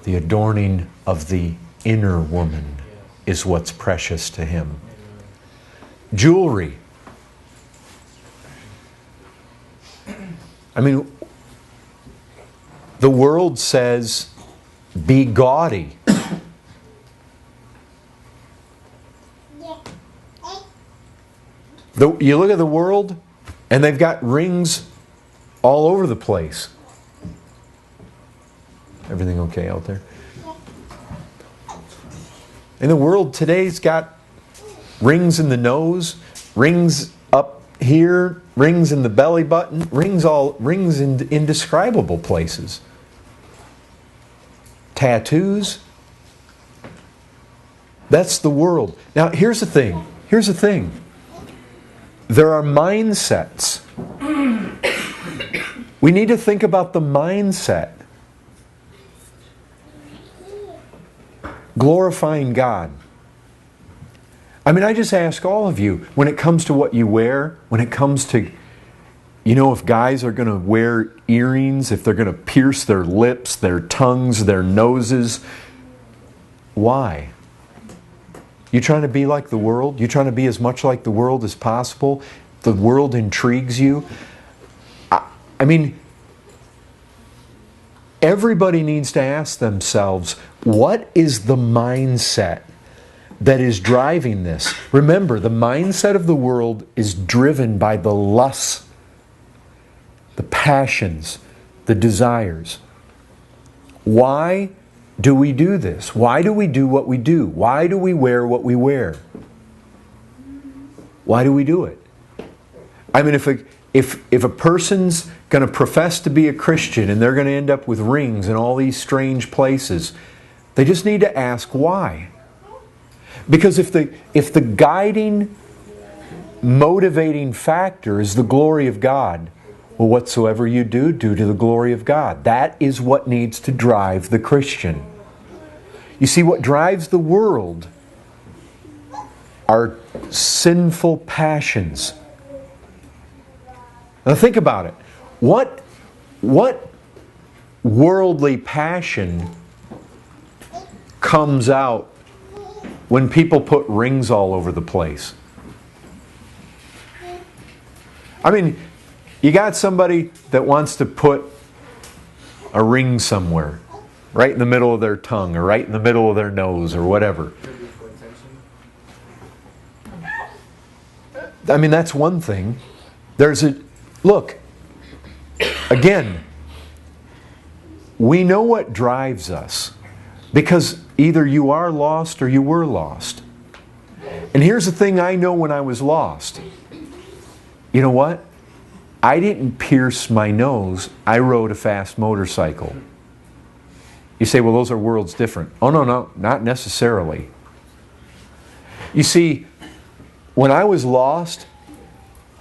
The adorning of the inner woman is what's precious to Him. Jewelry. I mean, the world says, be gaudy. You look at the world, and they've got rings all over the place. Everything okay out there? And the world today's got rings in the nose, rings up here, rings in the belly button, rings in indescribable places. Tattoos. That's the world. Now here's the thing. There are mindsets. We need to think about the mindset. Glorifying God. I mean, I just ask all of you, when it comes to what you wear, when it comes to, if guys are going to wear earrings, if they're going to pierce their lips, their tongues, their noses, why? You trying to be like the world? You trying to be as much like the world as possible? The world intrigues you? I mean, everybody needs to ask themselves, what is the mindset that is driving this? Remember, the mindset of the world is driven by the lusts, the passions, the desires. Why do we do this? Why do we do what we do? Why do we wear what we wear? Why do we do it? I mean, if a person's going to profess to be a Christian and they're going to end up with rings in all these strange places, they just need to ask why. Because if the guiding, motivating factor is the glory of God, well, whatsoever you do, do to the glory of God. That is what needs to drive the Christian. You see, what drives the world are sinful passions. Now think about it. What worldly passion comes out when people put rings all over the place? I mean, you got somebody that wants to put a ring somewhere, right in the middle of their tongue, or right in the middle of their nose, or whatever. I mean, that's one thing. Look, again, we know what drives us, because either you are lost or you were lost. And here's the thing I know when I was lost. You know what? I didn't pierce my nose. I rode a fast motorcycle. You say, well, those are worlds different. Oh, no, not necessarily. You see, when I was lost,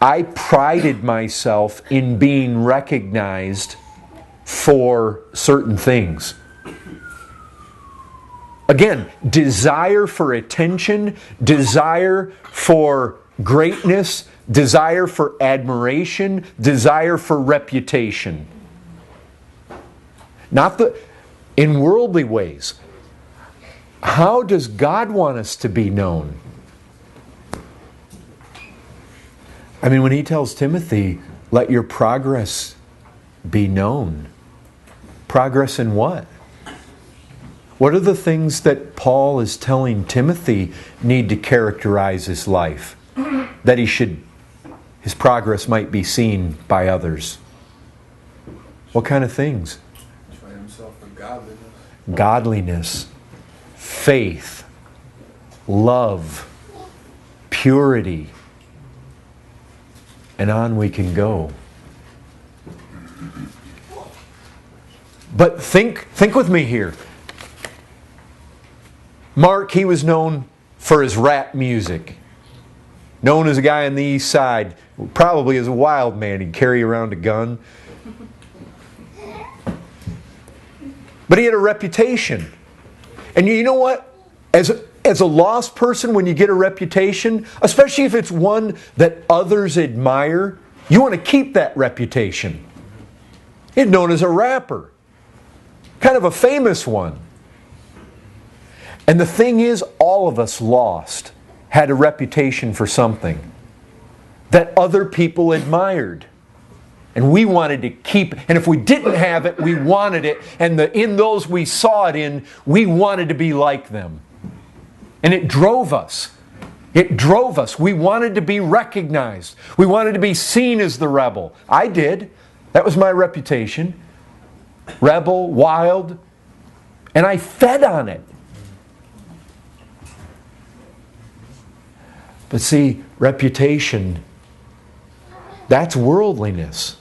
I prided myself in being recognized for certain things. Again, desire for attention, desire for greatness, desire for admiration, desire for reputation. In worldly ways. How does God want us to be known? I mean, when He tells Timothy, let your progress be known. Progress in what? What are the things that Paul is telling Timothy need to characterize his life? That his progress might be seen by others. What kind of things? Try himself for godliness. Godliness, faith, love, purity, and on we can go. But think with me here. Mark, he was known for his rap music. Known as a guy on the east side, probably as a wild man. He'd carry around a gun. But he had a reputation. And you know what? As a lost person, when you get a reputation, especially if it's one that others admire, you want to keep that reputation. He's known as a rapper. Kind of a famous one. And the thing is, all of us lost had a reputation for something that other people admired. And we wanted to keep, and if we didn't have it, we wanted it. And in those we saw it in, we wanted to be like them. And it drove us. It drove us. We wanted to be recognized. We wanted to be seen as the rebel. I did. That was my reputation. Rebel, wild. And I fed on it. But see, reputation, that's worldliness.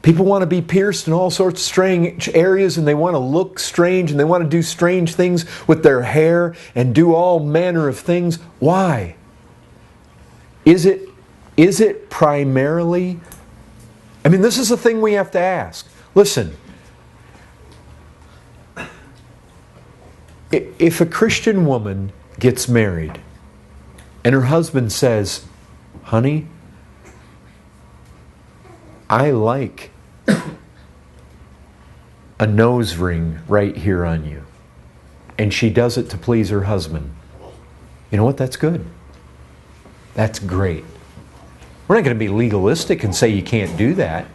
People want to be pierced in all sorts of strange areas, and they want to look strange, and they want to do strange things with their hair and do all manner of things. Why? Is it primarily... I mean, this is the thing we have to ask. Listen, if a Christian woman gets married and her husband says, honey, I like a nose ring right here on you, and she does it to please her husband, you know what? That's good. That's great. We're not going to be legalistic and say you can't do that.